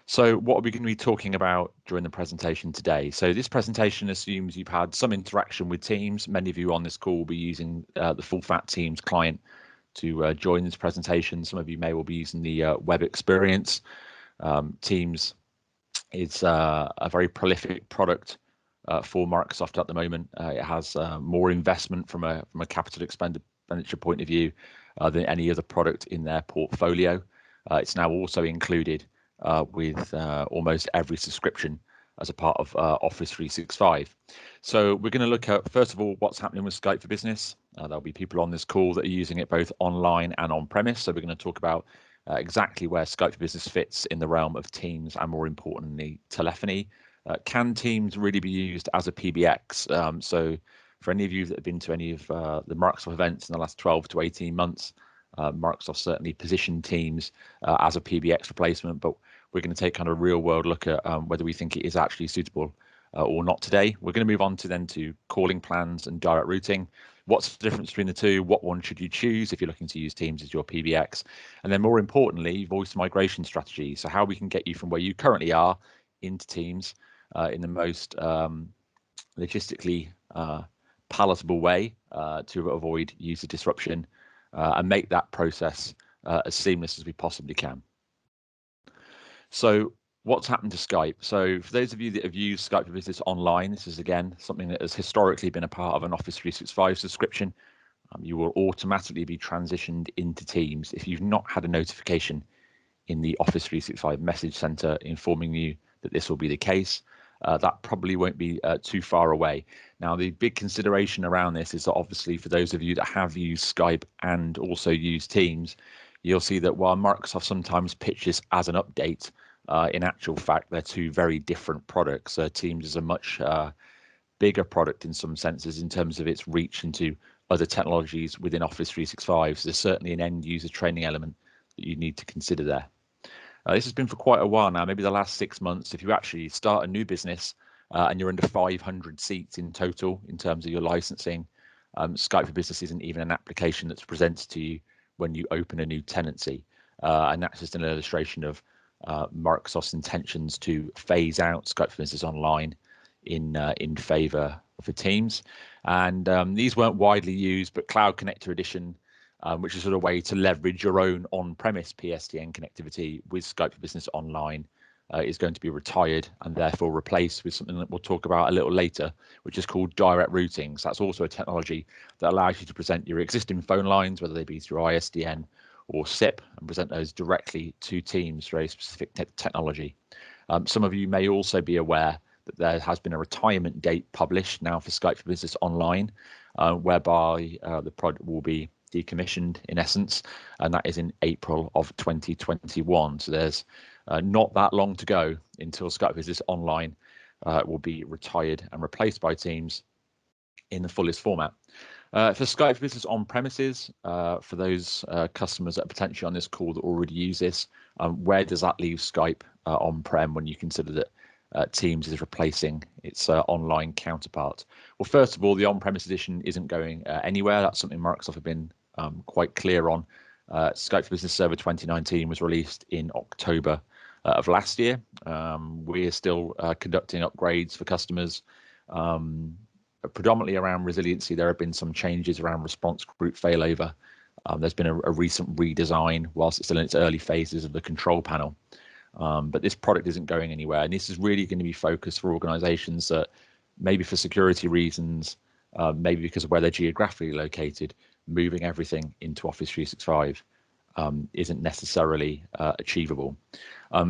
So what are we going to be talking about during the presentation today? So this presentation assumes you've had some interaction with Teams. Many of you on this call will be using the full fat Teams client to join this presentation. Some of you may well be using the web experience. Teams is a very prolific product for Microsoft at the moment. It has more investment from a capital expenditure point of view than any other product in their portfolio. It's now also included with almost every subscription as a part of Office 365. So we're going to look at, first of all, what's happening with Skype for Business. There'll be people on this call that are using it both online and on-premise. So we're going to talk about exactly where Skype for Business fits in the realm of Teams and, more importantly, telephony. Can Teams really be used as a PBX? So for any of you that have been to any of the Microsoft events in the last 12 to 18 months, Microsoft certainly positioned Teams as a PBX replacement, but we're going to take kind of a real world look at whether we think it is actually suitable or not today. We're going to move on to calling plans and direct routing. What's the difference between the two? What one should you choose if you're looking to use Teams as your PBX? And then more importantly, voice migration strategy. So how we can get you from where you currently are into Teams in the most logistically palatable way to avoid user disruption and make that process as seamless as we possibly can. So what's happened to Skype? So for those of you that have used Skype for Business online, this is again something that has historically been a part of an Office 365 subscription. You will automatically be transitioned into Teams if you've not had a notification in the Office 365 message center informing you that this will be the case. That probably won't be too far away. Now, the big consideration around this is that obviously for those of you that have used Skype and also used Teams, you'll see that while Microsoft sometimes pitches as an update, in actual fact, they're two very different products. Teams is a much bigger product in some senses in terms of its reach into other technologies within Office 365. So there's certainly an end user training element that you need to consider there. This has been for quite a while now, maybe the last 6 months. If you actually start a new business and you're under 500 seats in total in terms of your licensing, Skype for Business isn't even an application that's presented to you when you open a new tenancy. And that's just an illustration of Microsoft's intentions to phase out Skype for Business Online in favor for Teams. And these weren't widely used, but Cloud Connector Edition, which is sort of a way to leverage your own on-premise PSTN connectivity with Skype for Business Online, is going to be retired and therefore replaced with something that we'll talk about a little later, which is called direct routing. So that's also a technology that allows you to present your existing phone lines, whether they be through ISDN or SIP, and present those directly to Teams through a specific technology. Some of you may also be aware that there has been a retirement date published now for Skype for Business Online, whereby the product will be decommissioned in essence, and that is in April of 2021. So there's not that long to go until Skype for Business Online will be retired and replaced by Teams in the fullest format. For Skype for Business on premises, for those customers that are potentially on this call that already use this, where does that leave Skype on-prem when you consider that Teams is replacing its online counterpart? Well, first of all, the on-premise edition isn't going anywhere. That's something Microsoft have been quite clear on. Skype for Business Server 2019 was released in October of last year. We're still conducting upgrades for customers. Predominantly around resiliency, there have been some changes around response group failover. There's been a recent redesign whilst it's still in its early phases of the control panel. But this product isn't going anywhere. And this is really going to be focused for organizations that maybe for security reasons, maybe because of where they're geographically located, moving everything into Office 365 isn't necessarily achievable.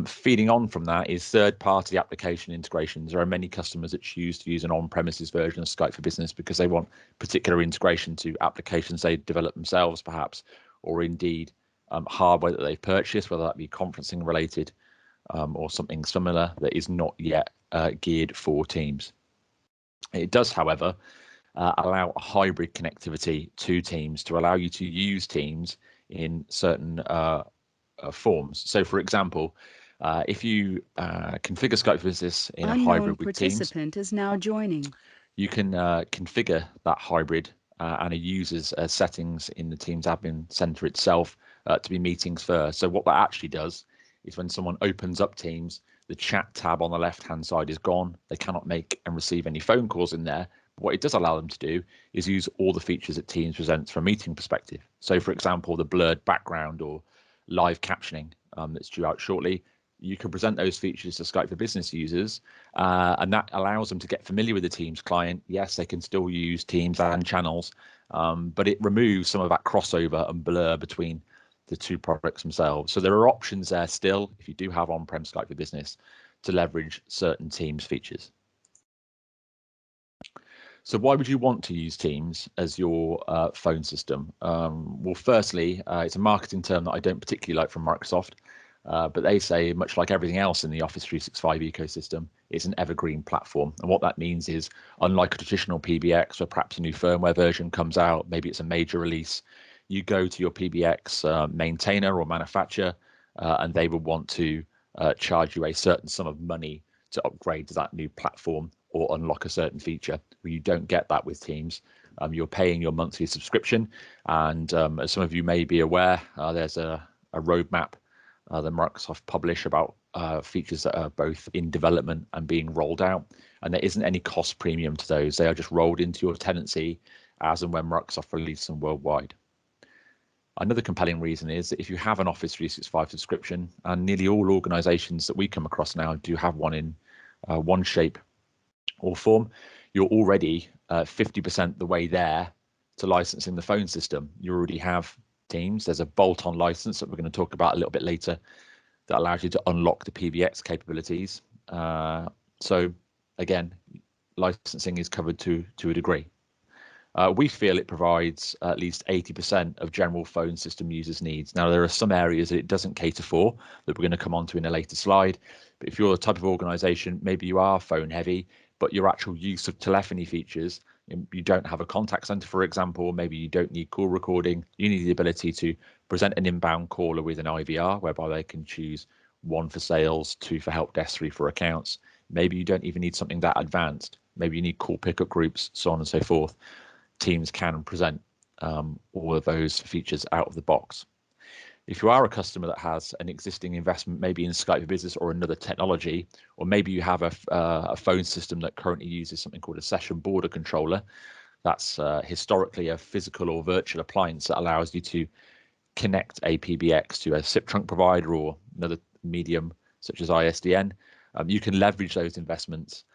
Feeding on from that is third-party application integrations. There are many customers that choose to use an on-premises version of Skype for Business because they want particular integration to applications they develop themselves, perhaps, or indeed hardware that they've purchased, whether that be conferencing related or something similar that is not yet geared for Teams. It does, however, allow a hybrid connectivity to Teams to allow you to use Teams in certain forms. So, for example, if you configure Skype for Business in a hybrid with Teams, participant is now joining. You can configure that hybrid and a user's settings in the Teams Admin Center itself to be meetings first. So what that actually does is when someone opens up Teams, the chat tab on the left-hand side is gone. They cannot make and receive any phone calls in there. But what it does allow them to do is use all the features that Teams presents from a meeting perspective. So, for example, the blurred background or live captioning that's due out shortly. You can present those features to Skype for Business users, and that allows them to get familiar with the Teams client. Yes, they can still use Teams and channels, but it removes some of that crossover and blur between the two products themselves. So there are options there still, if you do have on-prem Skype for Business, to leverage certain Teams features. So why would you want to use Teams as your phone system? Well, firstly, it's a marketing term that I don't particularly like from Microsoft. But they say, much like everything else in the Office 365 ecosystem, it's an evergreen platform. And what that means is, unlike a traditional PBX, where perhaps a new firmware version comes out, maybe it's a major release, you go to your PBX maintainer or manufacturer, and they will want to charge you a certain sum of money to upgrade to that new platform or unlock a certain feature. Well, you don't get that with Teams. You're paying your monthly subscription. And as some of you may be aware, there's a roadmap that Microsoft publish about features that are both in development and being rolled out, and there isn't any cost premium to those. They are just rolled into your tenancy as and when Microsoft releases them worldwide. Another compelling reason is that if you have an Office 365 subscription, and nearly all organizations that we come across now do have one in one shape or form, you're already 50% the way there to licensing the phone system. You already have Teams. There's a bolt-on license that we're going to talk about a little bit later that allows you to unlock the PBX capabilities. So again, licensing is covered to a degree. We feel it provides at least 80% of general phone system users' needs. Now, there are some areas that it doesn't cater for that we're going to come on to in a later slide. But if you're the type of organization, maybe you are phone heavy, but your actual use of telephony features, you don't have a contact center, for example, maybe you don't need call recording. You need the ability to present an inbound caller with an IVR, whereby they can choose 1 for sales, 2 for help desk, 3 for accounts. Maybe you don't even need something that advanced. Maybe you need call pickup groups, so on and so forth. Teams can present all of those features out of the box. If you are a customer that has an existing investment, maybe in Skype for Business or another technology, or maybe you have a phone system that currently uses something called a session border controller, that's historically a physical or virtual appliance that allows you to connect a PBX to a SIP trunk provider or another medium such as ISDN. You can leverage those investments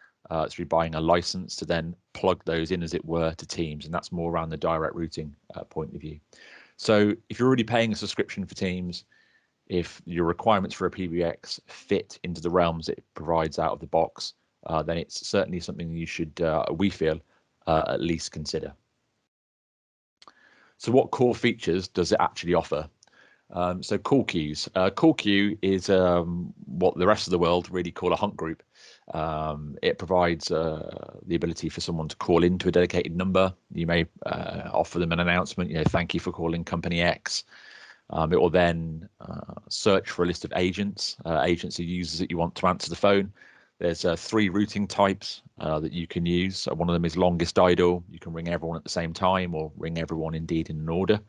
through buying a license to then plug those in, as it were, to Teams, and that's more around the direct routing point of view. So if you're already paying a subscription for Teams, if your requirements for a PBX fit into the realms it provides out of the box, then it's certainly something you should, we feel, at least consider. So what core features does it actually offer? So call queues. Call queue is what the rest of the world really call a hunt group. It provides the ability for someone to call into a dedicated number. You may offer them an announcement, thank you for calling company X. It will then search for a list of agents or users that you want to answer the phone. There's 3 routing types that you can use. One of them is longest idle. You can ring everyone at the same time or ring everyone indeed in an order.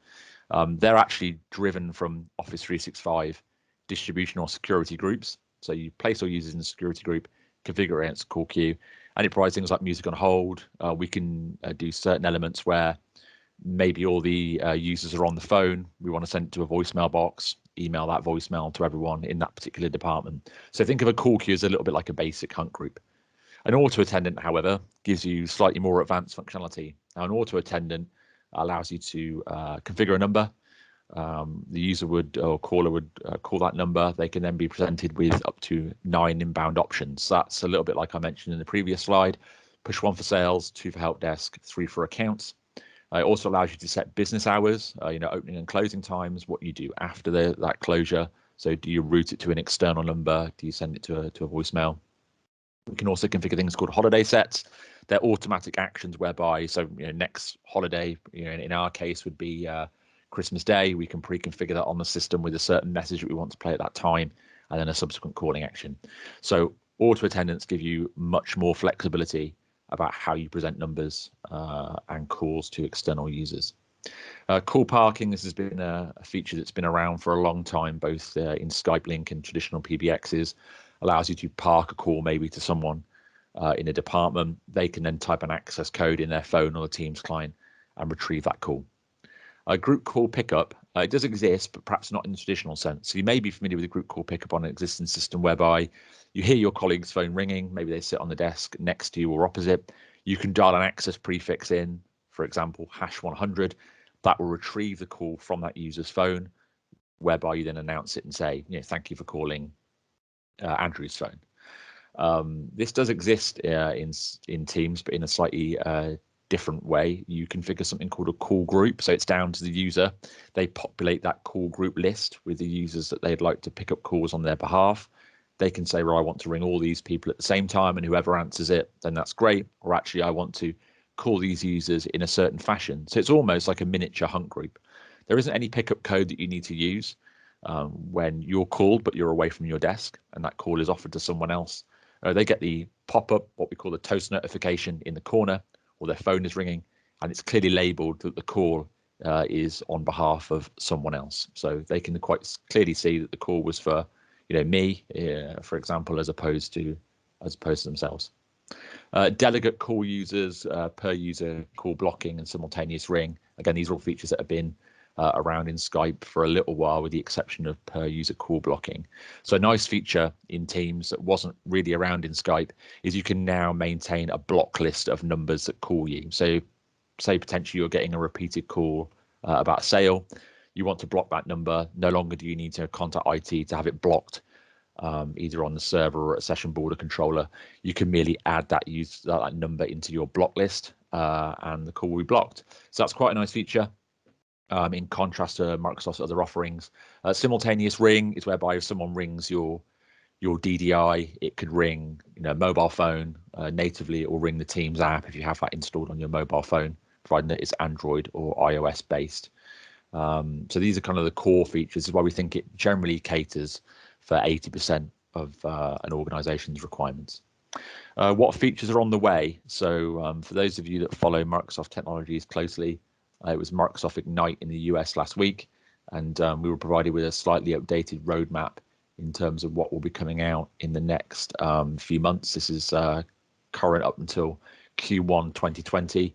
They're actually driven from Office 365 distribution or security groups. So you place all users in the security group, configure against a call queue, and it provides things like music on hold. We can do certain elements where maybe all the users are on the phone. We want to send it to a voicemail box, email that voicemail to everyone in that particular department. So think of a call queue as a little bit like a basic hunt group. An auto attendant, however, gives you slightly more advanced functionality. Now, an auto attendant allows you to configure a number. The user would or caller would call that number. They can then be presented with up to 9 inbound options. That's a little bit like I mentioned in the previous slide. Push 1 for sales, 2 for help desk, 3 for accounts. It also allows you to set business hours, opening and closing times, what you do after that closure. So do you route it to an external number? Do you send it to a voicemail? We can also configure things called holiday sets. They're automatic actions whereby, so next holiday, in our case would be Christmas Day. We can pre-configure that on the system with a certain message that we want to play at that time, and then a subsequent calling action. So auto attendants give you much more flexibility about how you present numbers and calls to external users. Call parking, this has been a feature that's been around for a long time, both in Skype Link and traditional PBXs. Allows you to park a call maybe to someone in a department. They can then type an access code in their phone or the Teams client and retrieve that call. Group call pickup, it does exist, but perhaps not in the traditional sense. So you may be familiar with a group call pickup on an existing system whereby you hear your colleague's phone ringing, maybe they sit on the desk next to you or opposite. You can dial an access prefix in, for example, #100. That will retrieve the call from that user's phone, whereby you then announce it and say, thank you for calling Andrew's phone. This does exist in Teams, but in a slightly different way. You configure something called a call group, so it's down to the user. They populate that call group list with the users that they'd like to pick up calls on their behalf. They can say, well, I want to ring all these people at the same time, and whoever answers it, then that's great. Or actually, I want to call these users in a certain fashion. So it's almost like a miniature hunt group. There isn't any pickup code that you need to use when you're called, but you're away from your desk, and that call is offered to someone else. They get the pop-up, what we call the toast notification in the corner, or their phone is ringing, and it's clearly labeled that the call is on behalf of someone else. So they can quite clearly see that the call was for, me, for example, as opposed to themselves. Delegate call users, per user call blocking, and simultaneous ring. Again, these are all features that have been around in Skype for a little while, with the exception of per user call blocking. So a nice feature in Teams that wasn't really around in Skype is you can now maintain a block list of numbers that call you. So say potentially you're getting a repeated call about a sale. You want to block that number. No longer do you need to contact IT to have it blocked, either on the server or a session border controller. You can merely add that number into your block list, and the call will be blocked. So that's quite a nice feature. In contrast to Microsoft's other offerings. Simultaneous ring is whereby if someone rings your DDI, it could ring mobile phone natively. It will ring the Teams app if you have that installed on your mobile phone, providing that it's Android or iOS based. So these are kind of the core features. This is why we think it generally caters for 80% of an organization's requirements. What features are on the way? So for those of you that follow Microsoft technologies closely, it was Microsoft Ignite in the US last week, and we were provided with a slightly updated roadmap in terms of what will be coming out in the next few months. This is current up until Q1 2020.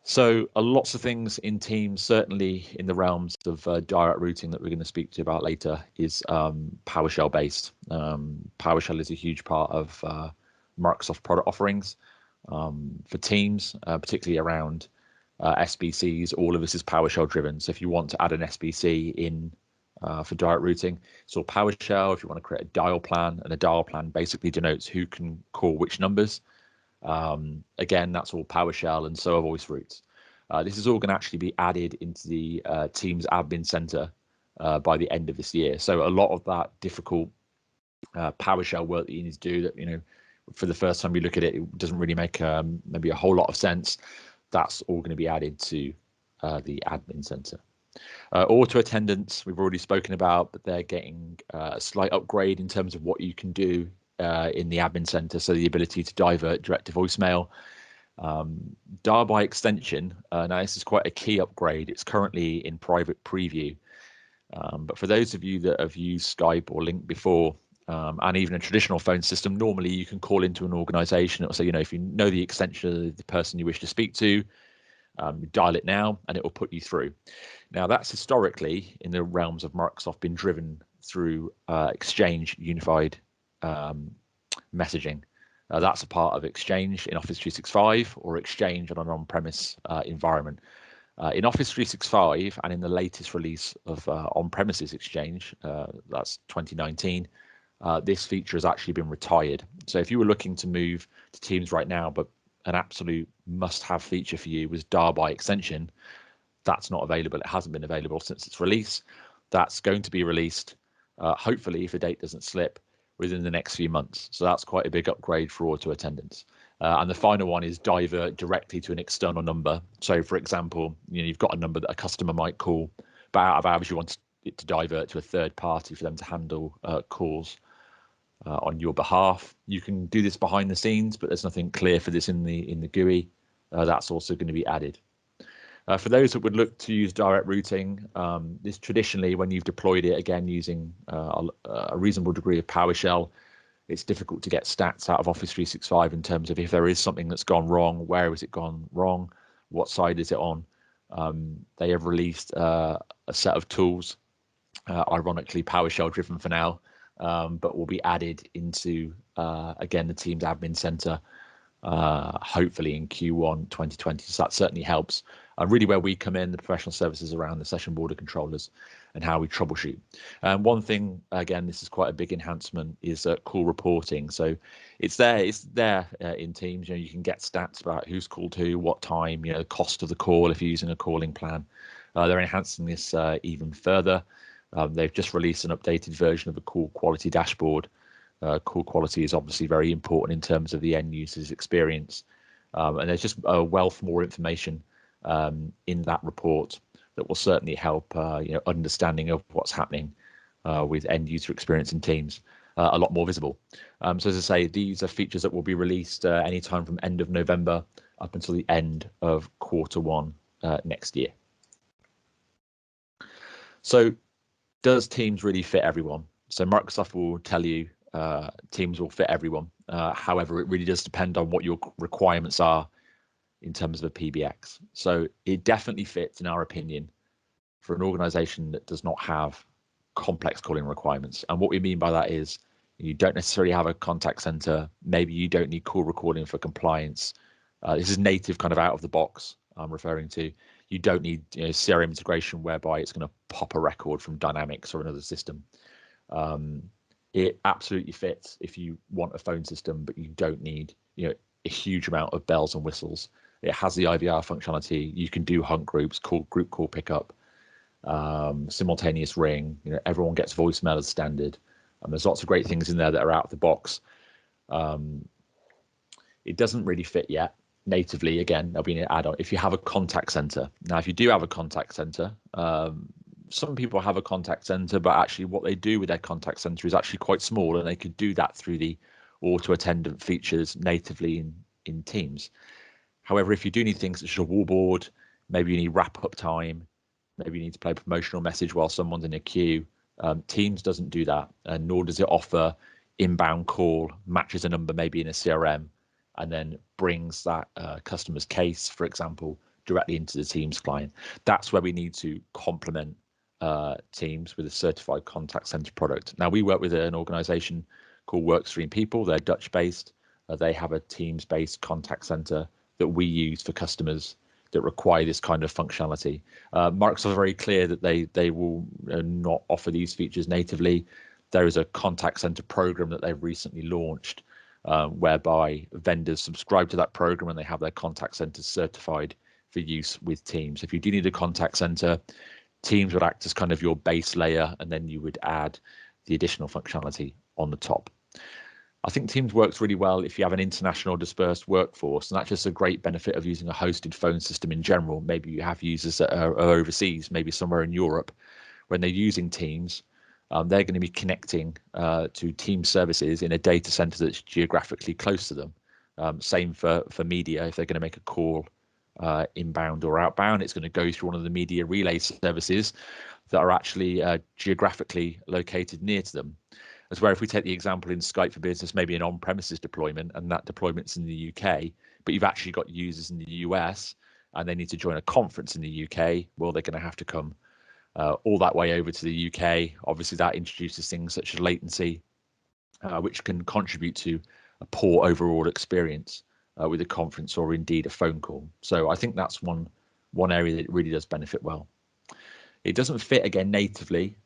So lots of things in Teams, certainly in the realms of direct routing that we're going to speak to about later, is PowerShell based. PowerShell is a huge part of Microsoft product offerings for Teams, particularly around SBCs. All of this is PowerShell driven. So if you want to add an SBC in for direct routing, it's all PowerShell. If you want to create a dial plan, and a dial plan basically denotes who can call which numbers. Again, that's all PowerShell, and so are voice routes. This is all going to actually be added into the Teams Admin Center by the end of this year. So a lot of that difficult PowerShell work that you need to do, that for the first time you look at it, it doesn't really make maybe a whole lot of sense. That's all going to be added to the Admin Center. Auto attendants, we've already spoken about, but they're getting a slight upgrade in terms of what you can do in the Admin Center. So the ability to divert direct to voicemail. Dial by extension, now this is quite a key upgrade. It's currently in private preview. But for those of you that have used Skype or Link before, and even a traditional phone system, normally you can call into an organization. It'll say, if you know the extension of the person you wish to speak to, dial it now and it will put you through. Now that's historically in the realms of Microsoft been driven through Exchange unified messaging. That's a part of Exchange in Office 365 or Exchange on an on-premise environment. In Office 365 and in the latest release of on-premises Exchange, that's 2019, this feature has actually been retired. So if you were looking to move to Teams right now, but an absolute must-have feature for you was dial by extension, that's not available. It hasn't been available since its release. That's going to be released, hopefully, if the date doesn't slip, within the next few months. So that's quite a big upgrade for auto attendants. And the final one is divert directly to an external number. So for example, you've got a number that a customer might call, but out of hours you want it to divert to a third party for them to handle calls on your behalf. You can do this behind the scenes, but there's nothing clear for this in the GUI. That's also going to be added. For those that would look to use direct routing, this traditionally, when you've deployed it, again, using a reasonable degree of PowerShell, it's difficult to get stats out of Office 365 in terms of if there is something that's gone wrong, where has it gone wrong, what side is it on. They have released a set of tools, ironically PowerShell driven for now, but will be added into, again, the Teams Admin Center, hopefully in Q1 2020. So that certainly helps. Really where we come in, the professional services around the session border controllers and how we troubleshoot. One thing, again, this is quite a big enhancement, is call reporting. So it's there in Teams. You can get stats about who's called who, what time, the cost of the call if you're using a calling plan. They're enhancing this even further. They've just released an updated version of the call quality dashboard. Call quality is obviously very important in terms of the end user's experience. And there's just a wealth more information in that report that will certainly help understanding of what's happening with end user experience in Teams a lot more visible. So as I say, these are features that will be released anytime from end of November up until the end of Q1 next year. So does Teams really fit everyone? So Microsoft will tell you Teams will fit everyone. However, it really does depend on what your requirements are in terms of a PBX. So it definitely fits, in our opinion, for an organization that does not have complex calling requirements. And what we mean by that is you don't necessarily have a contact center. Maybe you don't need call recording for compliance. This is native, kind of out of the box I'm referring to. You don't need CRM integration whereby it's going to pop a record from Dynamics or another system. It absolutely fits if you want a phone system, but you don't need a huge amount of bells and whistles. It has the IVR functionality. You can do hunt groups, group call pickup, simultaneous ring. Everyone gets voicemail as standard. And there's lots of great things in there that are out of the box. It doesn't really fit yet natively. Again, there'll be an add-on if you have a contact center. Now, if you do have a contact center, some people have a contact center, but actually what they do with their contact center is actually quite small, and they could do that through the auto attendant features natively in Teams. However, if you do need things such as a wallboard, maybe you need wrap-up time, maybe you need to play a promotional message while someone's in a queue, Teams doesn't do that, and nor does it offer inbound call, matches a number maybe in a CRM, and then brings that customer's case, for example, directly into the Teams client. That's where we need to complement Teams with a certified contact center product. Now, we work with an organization called Workstream People. They're Dutch-based. They have a Teams-based contact center that we use for customers that require this kind of functionality. Microsoft are very clear that they will not offer these features natively. There is a contact center program that they've recently launched whereby vendors subscribe to that program and they have their contact centers certified for use with Teams. If you do need a contact center, Teams would act as kind of your base layer, and then you would add the additional functionality on the top. I think Teams works really well if you have an international dispersed workforce, and that's just a great benefit of using a hosted phone system in general. Maybe you have users that are overseas, maybe somewhere in Europe. When they're using Teams, they're going to be connecting to Teams services in a data center that's geographically close to them. Same for media. If they're going to make a call inbound or outbound, it's going to go through one of the media relay services that are actually geographically located near to them. As where if we take the example in Skype for Business, maybe an on-premises deployment, and that deployment's in the UK, but you've actually got users in the US and they need to join a conference in the UK, well, they're going to have to come all that way over to the UK. Obviously, that introduces things such as latency, which can contribute to a poor overall experience with a conference or indeed a phone call. So I think that's one area that really does benefit well. It doesn't fit, again, natively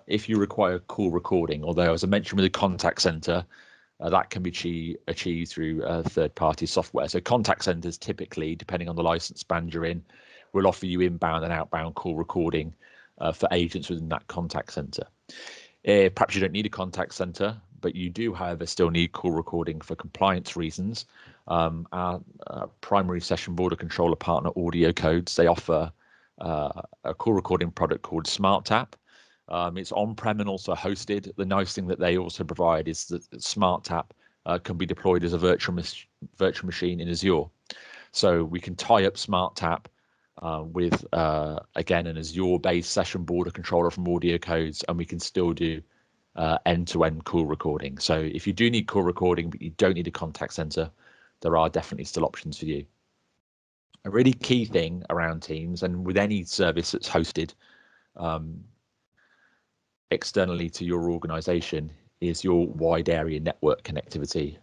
if you require call recording, although, as I mentioned, with a contact center, that can be achieved through third-party software. So contact centers typically, depending on the license band you're in, will offer you inbound and outbound call recording for agents within that contact center. Perhaps you don't need a contact center, but you do, however, still need call recording for compliance reasons. Our primary session border controller partner, Audio Codes, they offer a call recording product called SmartTap. It's on-prem and also hosted. The nice thing that they also provide is that SmartTap can be deployed as a virtual machine in Azure. So we can tie up SmartTap with, again, an Azure-based session border controller from Audio Codes, and we can still do end-to-end call recording. So if you do need call recording, but you don't need a contact center, there are definitely still options for you. A really key thing around Teams, and with any service that's hosted externally to your organization, is your wide area network connectivity.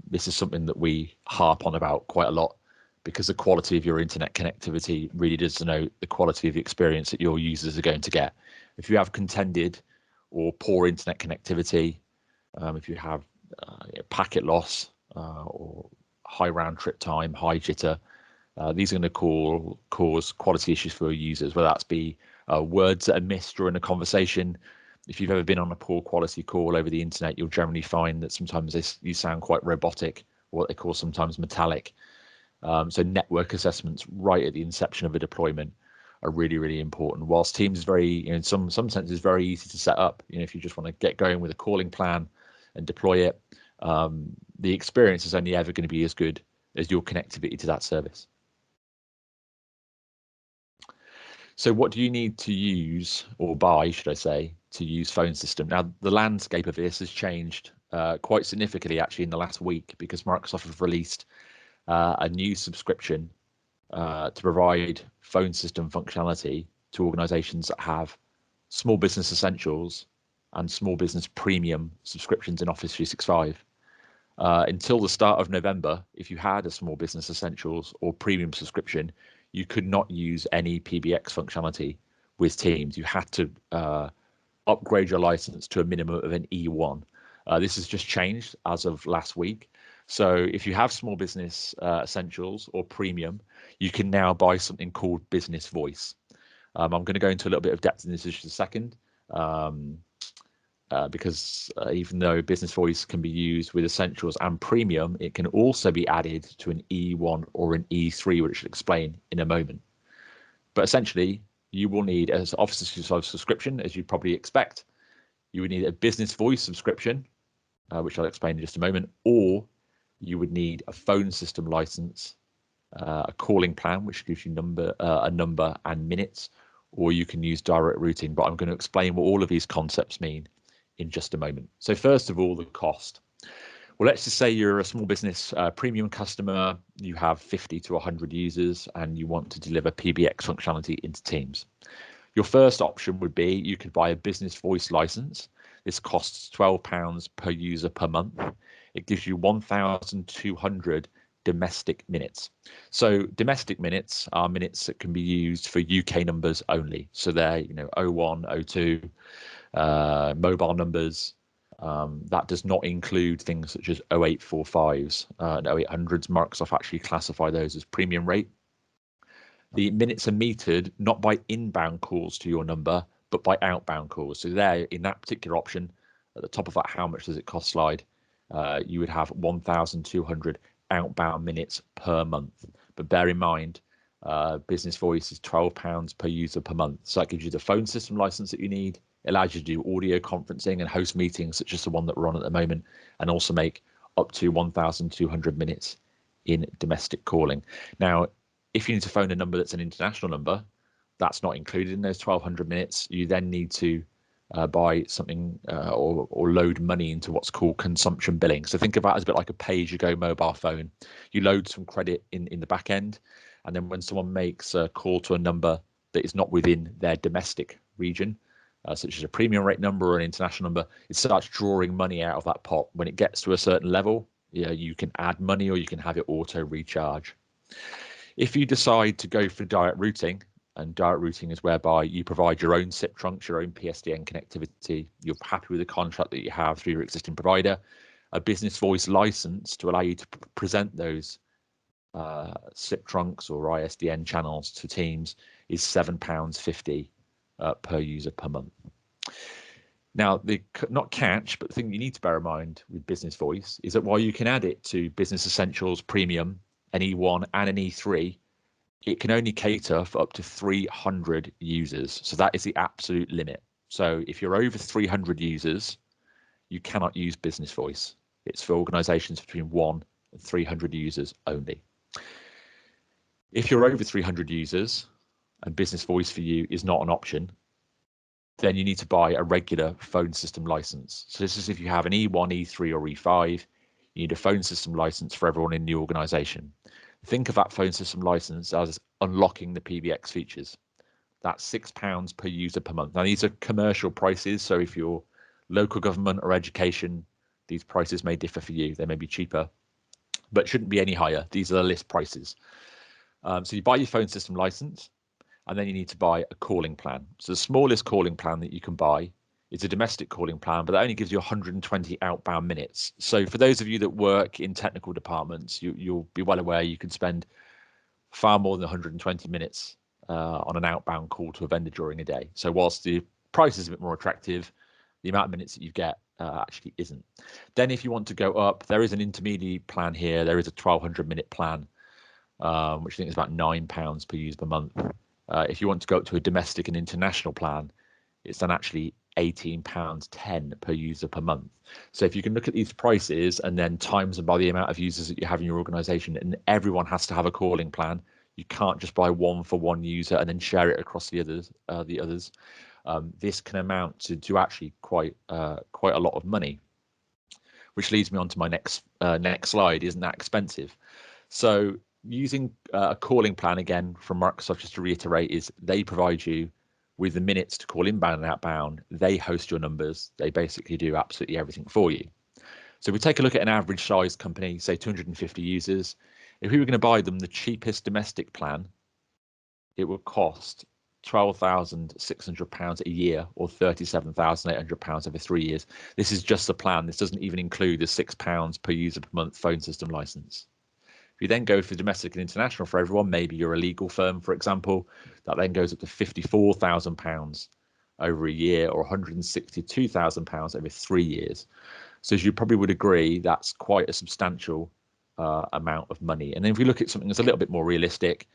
This is something that we harp on about quite a lot, because the quality of your internet connectivity really does denote the quality of the experience that your users are going to get. If you have contended or poor internet connectivity, if you have packet loss or high round trip time, high jitter, these are going to cause quality issues for users, whether that's be words that are missed during a conversation. If you've ever been on a poor quality call over the internet, you'll generally find that sometimes you sound quite robotic, or what they call sometimes metallic. So network assessments right at the inception of a deployment are really, really important. Whilst Teams is very, in some senses, very easy to set up. If you just want to get going with a calling plan and deploy it, the experience is only ever going to be as good as your connectivity to that service. So what do you need to use, or buy, should I say, to use phone system? Now, the landscape of this has changed quite significantly actually in the last week, because Microsoft have released a new subscription to provide phone system functionality to organizations that have small business essentials and small business premium subscriptions in Office 365. Until the start of November, if you had a small business essentials or premium subscription, you could not use any PBX functionality with Teams. You had to upgrade your license to a minimum of an E1. This has just changed as of last week. So if you have small business essentials or premium, you can now buy something called Business Voice. I'm going to go into a little bit of depth in this in just a second, because even though Business Voice can be used with essentials and premium, it can also be added to an E1 or an E3, which I'll explain in a moment. But essentially, you will need, as Office 365 subscription, as you'd probably expect, you would need a Business Voice subscription, which I'll explain in just a moment, or you would need a phone system license, a calling plan, which gives you a number and minutes, or you can use direct routing. But I'm going to explain what all of these concepts mean in just a moment. So first of all, the cost. Well, let's just say you're a small business premium customer, you have 50 to 100 users, and you want to deliver PBX functionality into Teams. Your first option would be you could buy a Business Voice license. This costs £12 per user per month. It gives you 1,200 domestic minutes. So domestic minutes are minutes that can be used for UK numbers only. So they're 01, 02, mobile numbers. That does not include things such as 0845s and 0800s. Microsoft actually classify those as premium rate. The minutes are metered not by inbound calls to your number, but by outbound calls. So there, in that particular option, at the top of that how much does it cost slide, you would have 1,200 outbound minutes per month. But bear in mind, Business Voice is £12 per user per month. So that gives you the phone system license that you need. It allows you to do audio conferencing and host meetings, such as the one that we're on at the moment, and also make up to 1,200 minutes in domestic calling. Now, if you need to phone a number that's an international number, that's not included in those 1,200 minutes. You then need to buy something or load money into what's called consumption billing. So think about it as a bit like a pay-as-you-go mobile phone. You load some credit in the back end, and then when someone makes a call to a number that is not within their domestic region, such as a premium rate number or an international number, it starts drawing money out of that pot. When it gets to a certain level, you can add money or you can have it auto recharge. If you decide to go for direct routing, and direct routing is whereby you provide your own SIP trunks, your own PSTN connectivity, you're happy with the contract that you have through your existing provider, a Business Voice license to allow you to present those SIP trunks or ISDN channels to Teams is £7.50 per user per month. Now, not catch, but the thing you need to bear in mind with Business Voice is that while you can add it to Business Essentials Premium, an E1 and an E3, it can only cater for up to 300 users. So that is the absolute limit. So if you're over 300 users, you cannot use Business Voice. It's for organizations between 1 and 300 users only. If you're over 300 users, and business voice for you is not an option, then you need to buy a regular phone system license. So this is if you have an E1, E3, or E5, you need a phone system license for everyone in the organization. Think of that phone system license as unlocking the PBX features. That's £6 per user per month. Now, these are commercial prices, so if you're local government or education, these prices may differ for you. They may be cheaper, but shouldn't be any higher. These are the list prices. So you buy your phone system license, and then you need to buy a calling plan. So the smallest calling plan that you can buy is a domestic calling plan, but that only gives you 120 outbound minutes. So for those of you that work in technical departments, you'll be well aware you can spend far more than 120 minutes on an outbound call to a vendor during a day. So whilst the price is a bit more attractive, the amount of minutes that you get actually isn't. Then if you want to go up, there is an intermediate plan here. There is a 1200-minute plan, which I think is about £9 per user per month. If you want to go up to a domestic and international plan, it's then actually £18.10 per user per month. So if you can look at these prices and then times them by the amount of users that you have in your organization, and everyone has to have a calling plan, you can't just buy one for one user and then share it across the others. This can amount to actually quite a lot of money, which leads me on to my next slide. Isn't that expensive? So using a calling plan, again, from Microsoft, just to reiterate, is they provide you with the minutes to call inbound and outbound. They host your numbers. They basically do absolutely everything for you. So if we take a look at an average size company, say 250 users, if we were going to buy them the cheapest domestic plan, it would cost £12,600 a year, or £37,800 over 3 years. This is just the plan. This doesn't even include the £6 per user per month phone system license. If you then go for domestic and international for everyone, maybe you're a legal firm, for example, that then goes up to £54,000 over a year, or £162,000 over 3 years. So as you probably would agree, that's quite a substantial amount of money. And then if we look at something that's a little bit more realistic,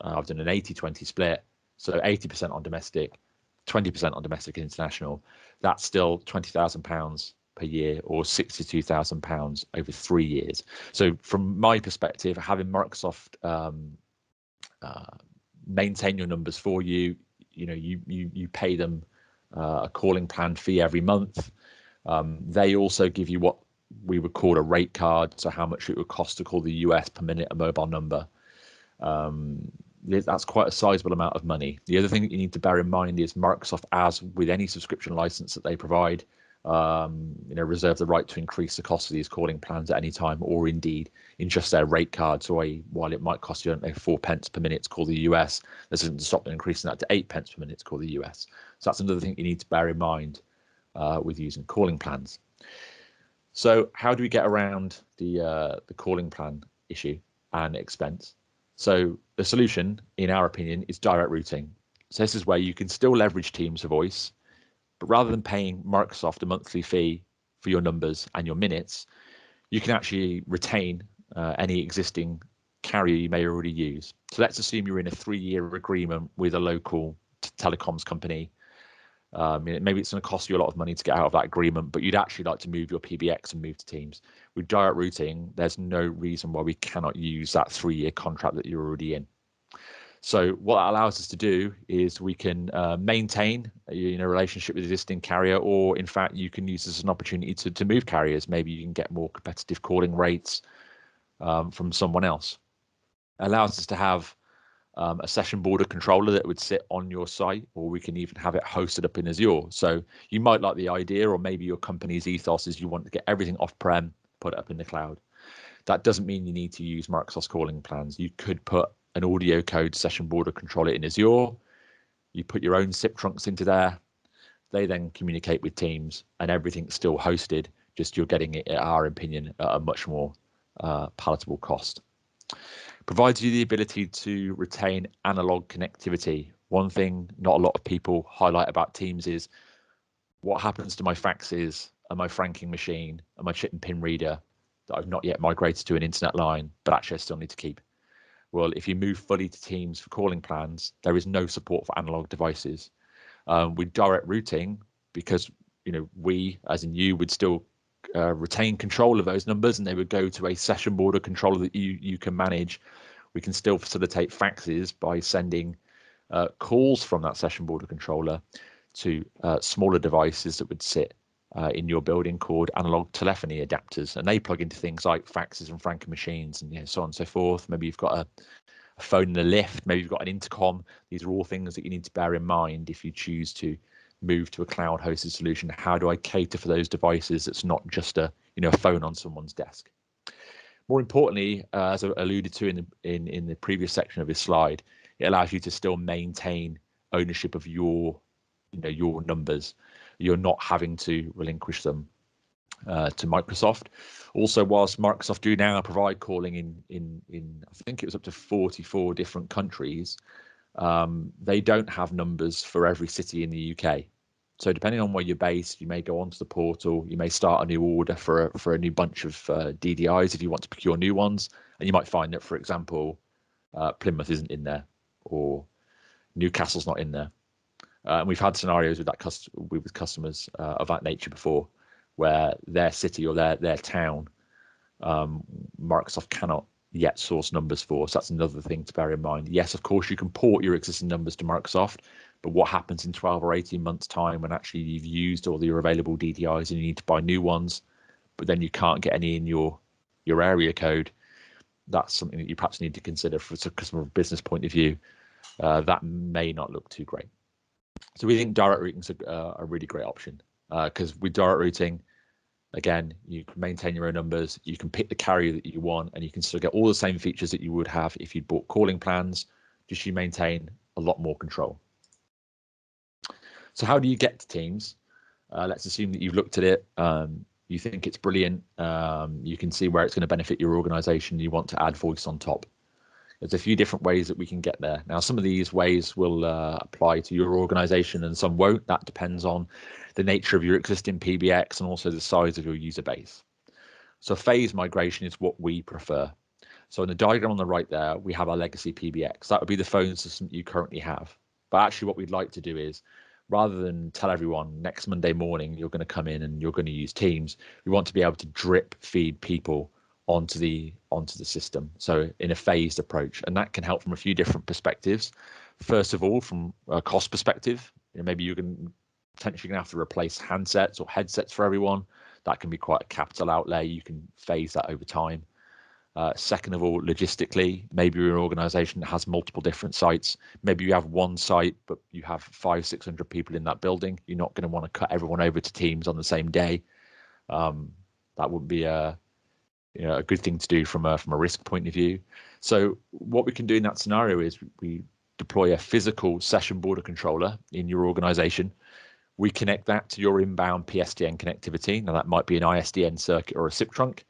I've done an 80-20 split, so 80% on domestic, 20% on domestic and international. That's still £20,000 per year, or £62,000 over 3 years. So from my perspective, having Microsoft maintain your numbers for you, you pay them a calling plan fee every month. They also give you what we would call a rate card, so how much it would cost to call the US per minute a mobile number. That's quite a sizable amount of money. The other thing that you need to bear in mind is Microsoft, as with any subscription license that they provide, reserve the right to increase the cost of these calling plans at any time, or indeed in just their rate card. So while it might cost you 4 pence per minute to call the US, there's nothing to stop them increasing that to 8 pence per minute to call the US. So that's another thing you need to bear in mind with using calling plans. So how do we get around the calling plan issue and expense? So the solution, in our opinion, is direct routing. So this is where you can still leverage Teams for voice, but rather than paying Microsoft a monthly fee for your numbers and your minutes, you can actually retain any existing carrier you may already use. So let's assume you're in a 3-year agreement with a local telecoms company. Maybe it's going to cost you a lot of money to get out of that agreement, but you'd actually like to move your PBX and move to Teams. With direct routing, there's no reason why we cannot use that 3-year contract that you're already in. So what that allows us to do is we can maintain a relationship with the existing carrier, or in fact, you can use this as an opportunity to move carriers. Maybe you can get more competitive calling rates from someone else. It allows us to have a session border controller that would sit on your site, or we can even have it hosted up in Azure. So you might like the idea, or maybe your company's ethos is you want to get everything off-prem, put it up in the cloud. That doesn't mean you need to use Microsoft's calling plans. You could put an audio code session border controller in Azure. You put your own SIP trunks into there. They then communicate with Teams, and everything's still hosted. Just you're getting it, in our opinion, at a much more palatable cost. Provides you the ability to retain analog connectivity. One thing not a lot of people highlight about Teams is what happens to my faxes and my franking machine and my chip and pin reader that I've not yet migrated to an internet line, but actually I still need to keep. Well, if you move fully to Teams for calling plans, there is no support for analog devices. With direct routing, because we, as in you, would still retain control of those numbers, and they would go to a session border controller that you can manage. We can still facilitate faxes by sending calls from that session border controller to smaller devices that would sit in your building called analog telephony adapters, and they plug into things like faxes and Franken machines and so on and so forth. Maybe you've got a phone in the lift, maybe you've got an intercom. These are all things that you need to bear in mind if you choose to move to a cloud hosted solution. How do I cater for those devices that's not just a a phone on someone's desk? More importantly, as I alluded to in the previous section of this slide, it allows you to still maintain ownership of your your numbers. You're not having to relinquish them to Microsoft. Also, whilst Microsoft do now provide calling in I think it was up to 44 different countries, they don't have numbers for every city in the UK. So depending on where you're based, you may go onto the portal, you may start a new order for a new bunch of DDIs if you want to procure new ones, and you might find that, for example, Plymouth isn't in there or Newcastle's not in there. And we've had scenarios with with customers of that nature before, where their city or their town, Microsoft cannot yet source numbers for. So that's another thing to bear in mind. Yes, of course, you can port your existing numbers to Microsoft, but what happens in 12 or 18 months' time when actually you've used all your available DDIs and you need to buy new ones, but then you can't get any in your area code? That's something that you perhaps need to consider from a customer business point of view. That may not look too great. So we think direct routing is a really great option, because with direct routing, again, you can maintain your own numbers, you can pick the carrier that you want, and you can still get all the same features that you would have if you'd bought calling plans, just you maintain a lot more control. So how do you get to Teams? Let's assume that you've looked at it, you think it's brilliant, you can see where it's going to benefit your organization, you want to add voice on top. There's a few different ways that we can get there. Now, some of these ways will apply to your organization and some won't. That depends on the nature of your existing PBX and also the size of your user base. So phase migration is what we prefer. So in the diagram on the right there, we have our legacy PBX. That would be the phone system that you currently have. But actually what we'd like to do is, rather than tell everyone next Monday morning you're going to come in and you're going to use Teams, we want to be able to drip feed people onto the system, so in a phased approach, and that can help from a few different perspectives. First of all, from a cost perspective, maybe you're potentially going to have to replace handsets or headsets for everyone. That can be quite a capital outlay. You can phase that over time. Second of all, logistically, maybe you're an organization that has multiple different sites. Maybe you have one site, but you have 500-600 people in that building. You're not going to want to cut everyone over to Teams on the same day. That would be a good thing to do from a risk point of view. So what we can do in that scenario is we deploy a physical session border controller in your organization. We connect that to your inbound PSTN connectivity. Now that might be an ISDN circuit or a SIP trunk.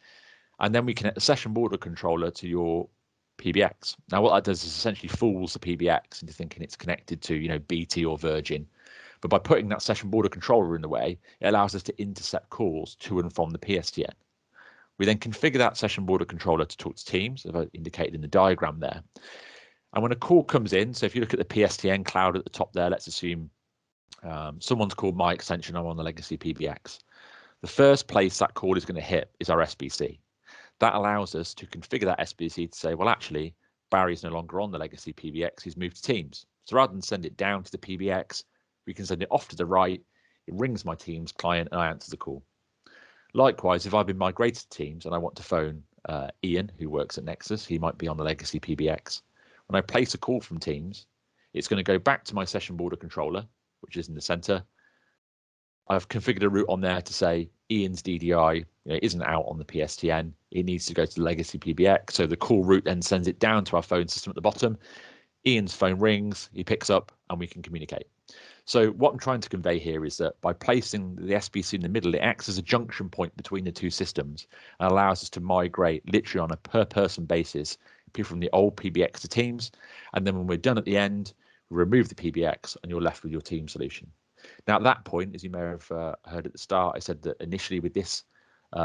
And then we connect the session border controller to your PBX. Now what that does is essentially fools the PBX into thinking it's connected to BT or Virgin. But by putting that session border controller in the way, it allows us to intercept calls to and from the PSTN. We then configure that session border controller to talk to Teams, as I indicated in the diagram there. And when a call comes in, so if you look at the PSTN cloud at the top there, let's assume someone's called my extension, I'm on the legacy PBX. The first place that call is going to hit is our SBC. That allows us to configure that SBC to say, well, actually, Barry's no longer on the legacy PBX, he's moved to Teams. So rather than send it down to the PBX, we can send it off to the right, it rings my Teams client, and I answer the call. Likewise, if I've been migrated to Teams and I want to phone Ian, who works at Nexus, he might be on the legacy PBX. When I place a call from Teams, it's going to go back to my session border controller, which is in the center. I've configured a route on there to say Ian's DDI isn't out on the PSTN. It needs to go to the legacy PBX. So the call route then sends it down to our phone system at the bottom. Ian's phone rings, he picks up, and we can communicate. So what I'm trying to convey here is that by placing the SBC in the middle, it acts as a junction point between the two systems and allows us to migrate literally on a per person basis, people from the old PBX to Teams. And then when we're done at the end, we remove the PBX and you're left with your Team solution. Now at that point, as you may have heard at the start, I said that initially with this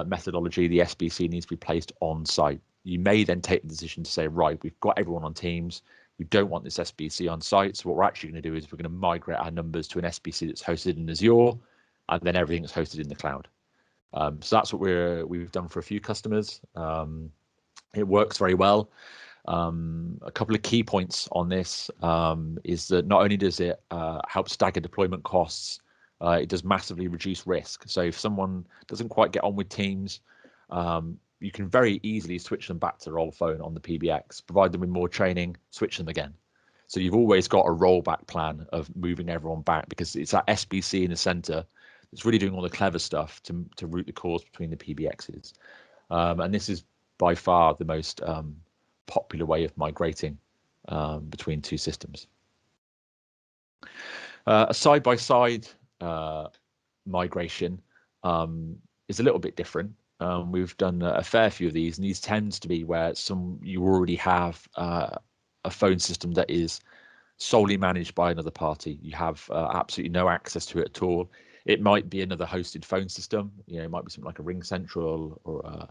methodology, the SBC needs to be placed on site. You may then take the decision to say, right, we've got everyone on Teams. We don't want this SBC on site. So what we're actually going to do is we're going to migrate our numbers to an SBC that's hosted in Azure, and then everything is hosted in the cloud. So that's what we've done for a few customers. It works very well. A couple of key points on this is that not only does it help stagger deployment costs, it does massively reduce risk. So if someone doesn't quite get on with Teams, you can very easily switch them back to their old phone on the PBX, provide them with more training, switch them again. So you've always got a rollback plan of moving everyone back, because it's that SBC in the center that's really doing all the clever stuff to route the calls between the PBXs. And this is by far the most popular way of migrating between two systems. A side-by-side migration is a little bit different. We've done a fair few of these, and these tends to be where you already have a phone system that is solely managed by another party. You have absolutely no access to it at all. It might be another hosted phone system. It might be something like a Ring Central or a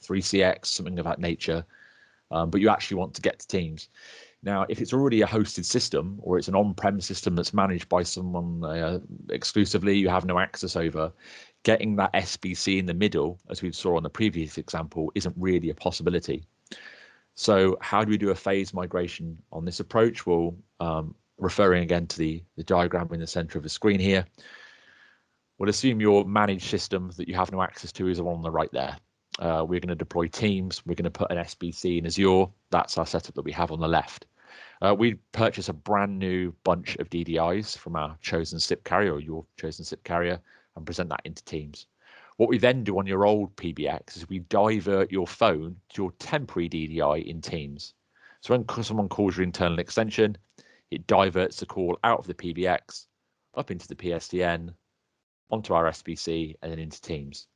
3CX, something of that nature. But you actually want to get to Teams. Now, if it's already a hosted system, or it's an on-prem system that's managed by someone exclusively, you have no access over, getting that SBC in the middle, as we saw on the previous example, isn't really a possibility. So how do we do a phased migration on this approach? Well, referring again to the diagram in the center of the screen here, we'll assume your managed system that you have no access to is the one on the right there. We're going to deploy Teams. We're going to put an SBC in Azure. That's our setup that we have on the left. We purchase a brand new bunch of DDIs from our chosen SIP carrier, or your chosen SIP carrier, and present that into Teams. What we then do on your old PBX is we divert your phone to your temporary DDI in Teams. So when someone calls your internal extension, it diverts the call out of the PBX, up into the PSTN, onto our SBC, and then into Teams.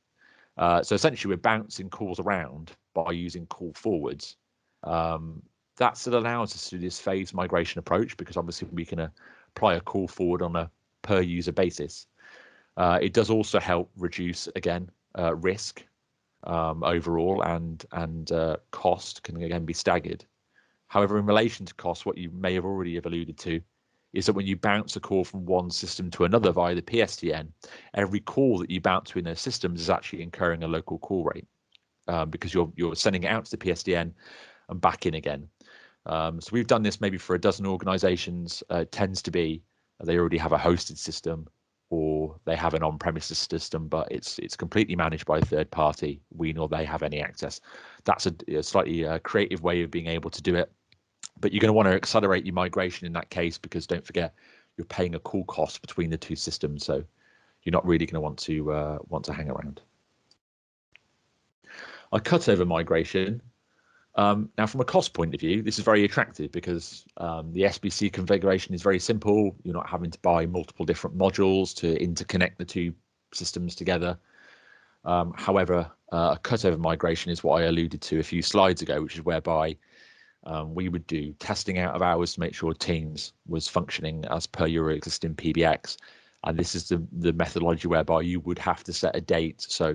So essentially, we're bouncing calls around by using call forwards. That allows us to do this phased migration approach, because obviously we can apply a call forward on a per user basis. It does also help reduce, again, risk overall, and cost can again be staggered. However, in relation to cost, what you may have already alluded to is that when you bounce a call from one system to another via the PSTN, every call that you bounce between those systems is actually incurring a local call rate, because you're sending it out to the PSTN and back in again. So we've done this maybe for a dozen organizations. It tends to be they already have a hosted system, or they have an on-premises system, but it's completely managed by a third party. We nor they have any access. That's a slightly creative way of being able to do it. But you're going to want to accelerate your migration in that case, because don't forget, you're paying a call cost between the two systems, so you're not really going to want to hang around. A cutover migration. Now, from a cost point of view, this is very attractive, because the SBC configuration is very simple. You're not having to buy multiple different modules to interconnect the two systems together. However, a cutover migration is what I alluded to a few slides ago, which is whereby we would do testing out of hours to make sure Teams was functioning as per your existing PBX. And this is the methodology whereby you would have to set a date. So,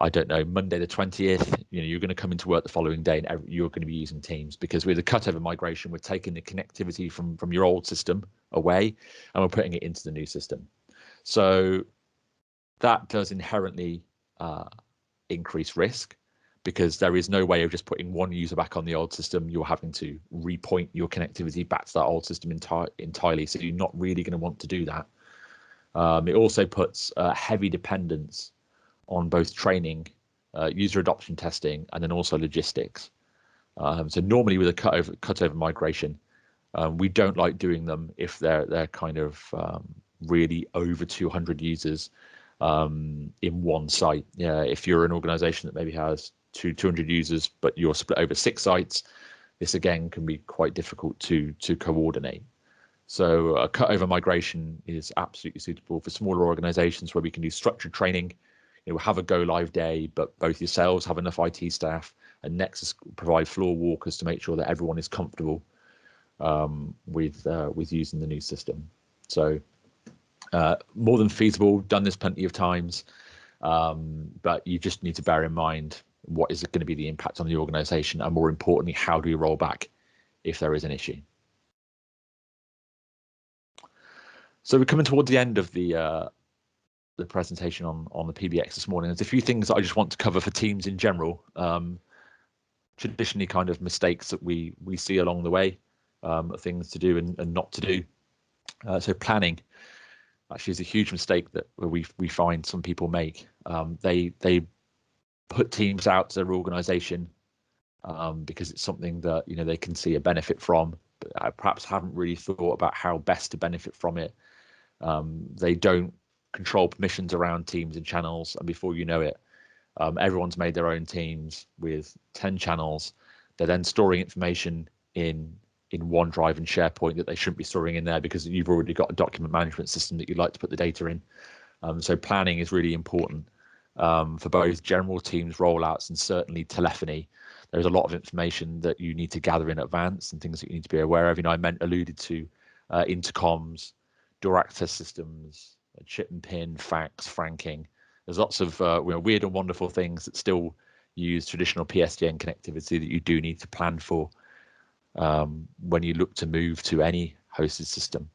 I don't know, Monday the 20th, you're going to come into work the following day and you're going to be using Teams, because with the cutover migration, we're taking the connectivity from your old system away and we're putting it into the new system. So that does inherently increase risk, because there is no way of just putting one user back on the old system. You're having to repoint your connectivity back to that old system entirely. So you're not really going to want to do that. It also puts heavy dependence on both training, user adoption testing, and then also logistics. So normally with a cutover migration, we don't like doing them if they're kind of really over 200 users in one site. Yeah, if you're an organization that maybe has 200 users, but you're split over 6 sites, this again can be quite difficult to coordinate. So a cutover migration is absolutely suitable for smaller organizations where we can do structured training. We'll have a go live day, but both yourselves have enough IT staff and Nexus provide floor walkers to make sure that everyone is comfortable with using the new system. So more than feasible, done this plenty of times, but you just need to bear in mind what is going to be the impact on the organization, and more importantly, how do we roll back if there is an issue. So we're coming towards the end of the presentation on the PBX this morning. There's a few things that I just want to cover for Teams in general. traditionally kind of mistakes that we see along the way, things to do and not to do. So planning actually is a huge mistake that we find some people make. They put teams out to their organization because it's something that they can see a benefit from, but perhaps haven't really thought about how best to benefit from it. They don't control permissions around teams and channels, and before you know it, everyone's made their own teams with 10 channels. They're then storing information in OneDrive and SharePoint that they shouldn't be storing in there because you've already got a document management system that you'd like to put the data in. So planning is really important for both general teams rollouts and certainly telephony. There's a lot of information that you need to gather in advance and things that you need to be aware of. I alluded to intercoms, door access systems, chip and pin, fax, franking. There's lots of weird and wonderful things that still use traditional PSTN connectivity that you do need to plan for when you look to move to any hosted system.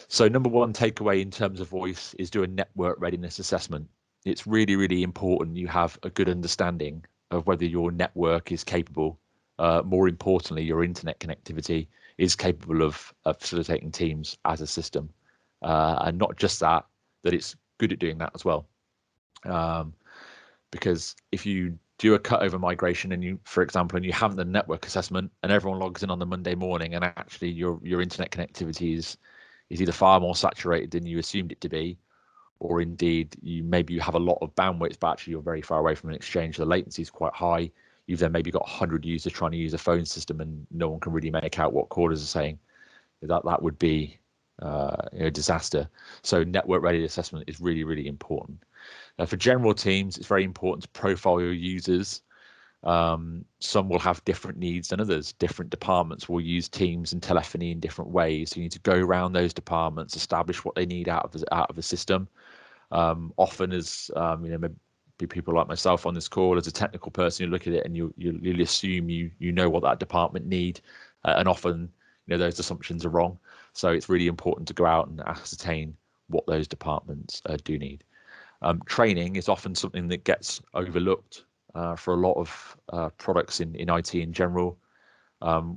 So number one takeaway in terms of voice is do a network readiness assessment. It's really, really important you have a good understanding of whether your network is capable. More importantly, your internet connectivity is capable of facilitating teams as a system. And not just that it's good at doing that as well. Because if you do a cutover migration and you, for example, and you haven't done a network assessment and everyone logs in on the Monday morning and actually your internet connectivity is either far more saturated than you assumed it to be, or indeed maybe you have a lot of bandwidth, but actually you're very far away from an exchange, the latency is quite high. You've then maybe got 100 users trying to use a phone system and no one can really make out what callers are saying. That would be a disaster. So network readiness assessment is really, really important. For general teams, it's very important to profile your users. Some will have different needs than others. Different departments will use Teams and telephony in different ways. So you need to go around those departments, establish what they need out of the system. Often, as maybe people like myself on this call, as a technical person, you look at it and you'll assume you know what that department need, and often those assumptions are wrong. So it's really important to go out and ascertain what those departments do need. Training is often something that gets overlooked for a lot of products in IT in general.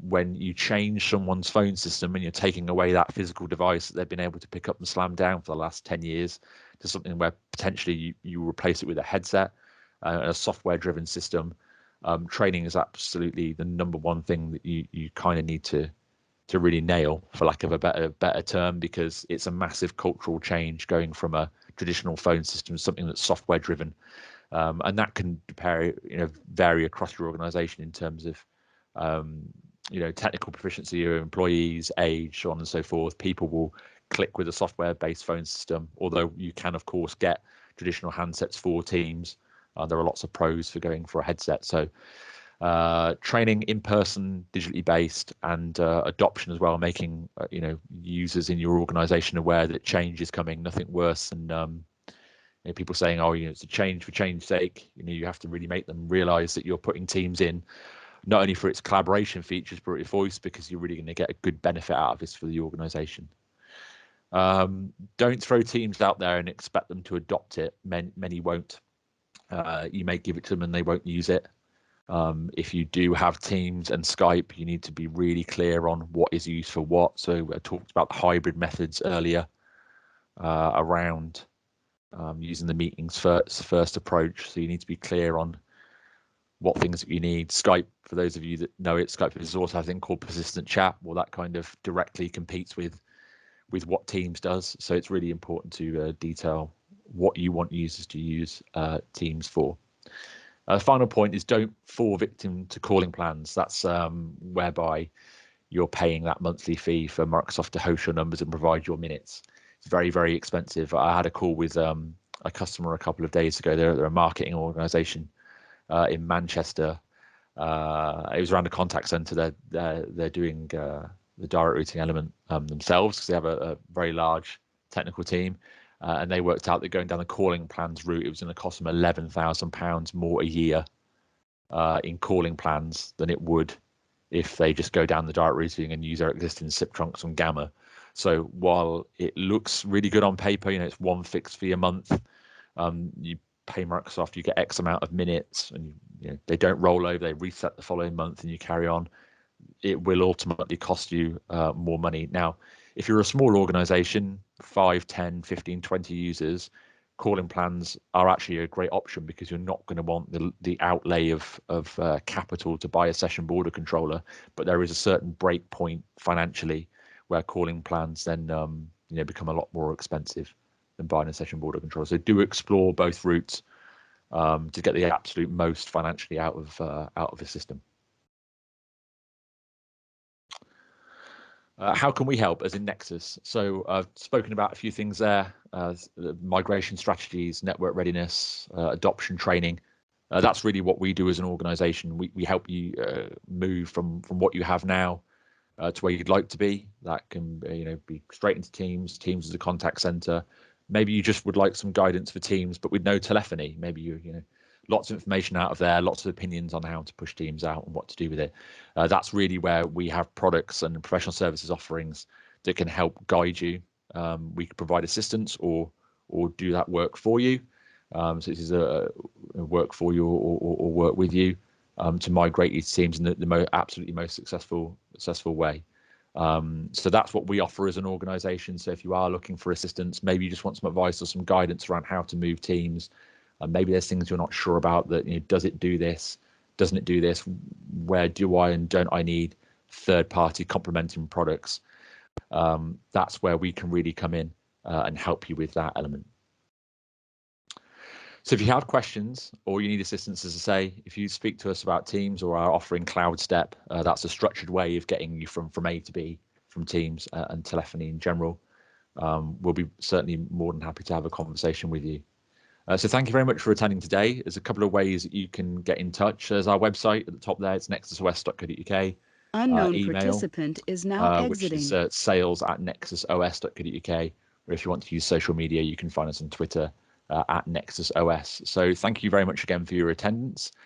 When you change someone's phone system and you're taking away that physical device that they've been able to pick up and slam down for the last 10 years to something where potentially you replace it with a headset and a software-driven system, training is absolutely the number one thing that you kind of need to really nail, for lack of a better term, because it's a massive cultural change going from a traditional phone system to something that's software driven, and that can vary across your organization in terms of technical proficiency of employees, age, so on and so forth. People will click with a software based phone system, although you can of course get traditional handsets for Teams. There are lots of pros for going for a headset. So training in person, digitally based, and adoption as well, making users in your organization aware that change is coming. Nothing worse than people saying, oh, it's a change for change's sake. You have to really make them realize that you're putting Teams in not only for its collaboration features but its voice, because you're really going to get a good benefit out of this for the organization. Don't throw Teams out there and expect them to adopt it. Many won't. You may give it to them and they won't use it. If you do have Teams and Skype, you need to be really clear on what is used for what. So I talked about the hybrid methods earlier around using the meetings first approach. So you need to be clear on what things that you need. Skype, for those of you that know it, Skype is also a thing called persistent chat. Well, that kind of directly competes with what Teams does. So it's really important to detail what you want users to use Teams for. The final point is don't fall victim to calling plans. That's whereby you're paying that monthly fee for Microsoft to host your numbers and provide your minutes. It's very, very expensive. I had a call with a customer a couple of days ago. They're a marketing organization in Manchester. It was around a contact center. They're doing the direct routing element themselves because they have a very large technical team. And they worked out that going down the calling plans route, it was going to cost them £11,000 more a year in calling plans than it would if they just go down the direct routing and use their existing SIP trunks on Gamma. So while it looks really good on paper, it's one fixed fee a month, you pay Microsoft, you get X amount of minutes, and they don't roll over, they reset the following month and you carry on. It will ultimately cost you more money. Now, if you're a small organization, 5, 10, 15, 20 users, calling plans are actually a great option because you're not going to want the outlay of capital to buy a session border controller, but there is a certain break point financially where calling plans then become a lot more expensive than buying a session border controller. So do explore both routes to get the absolute most financially out of the system. How can we help as in Nexus? So I've spoken about a few things there, migration strategies, network readiness, adoption training. That's really what we do as an organization. We help you move from what you have now to where you'd like to be. That can be straight into Teams as a contact center. Maybe you just would like some guidance for Teams, but with no telephony. Maybe you lots of information out of there, lots of opinions on how to push Teams out and what to do with it. That's really where we have products and professional services offerings that can help guide you. We can provide assistance or do that work for you. So this is a work for you or work with you to migrate your teams in the absolutely most successful way. So that's what we offer as an organization. So if you are looking for assistance, maybe you just want some advice or some guidance around how to move teams, maybe there's things you're not sure about, that does it do this, doesn't it do this, where do I and don't I need third-party complementing products. That's where we can really come in and help you with that element. So if you have questions or you need assistance, as I say, if you speak to us about Teams or our offering Cloud Step, that's a structured way of getting you from A to B from Teams and telephony in general. We'll be certainly more than happy to have a conversation with you. So thank you very much for attending today. There's a couple of ways that you can get in touch. There's our website at the top there. It's nexusos.co.uk. Unknown email, participant is now exiting. Which is sales@nexusos.co.uk. Or if you want to use social media, you can find us on Twitter at NexusOS. So thank you very much again for your attendance.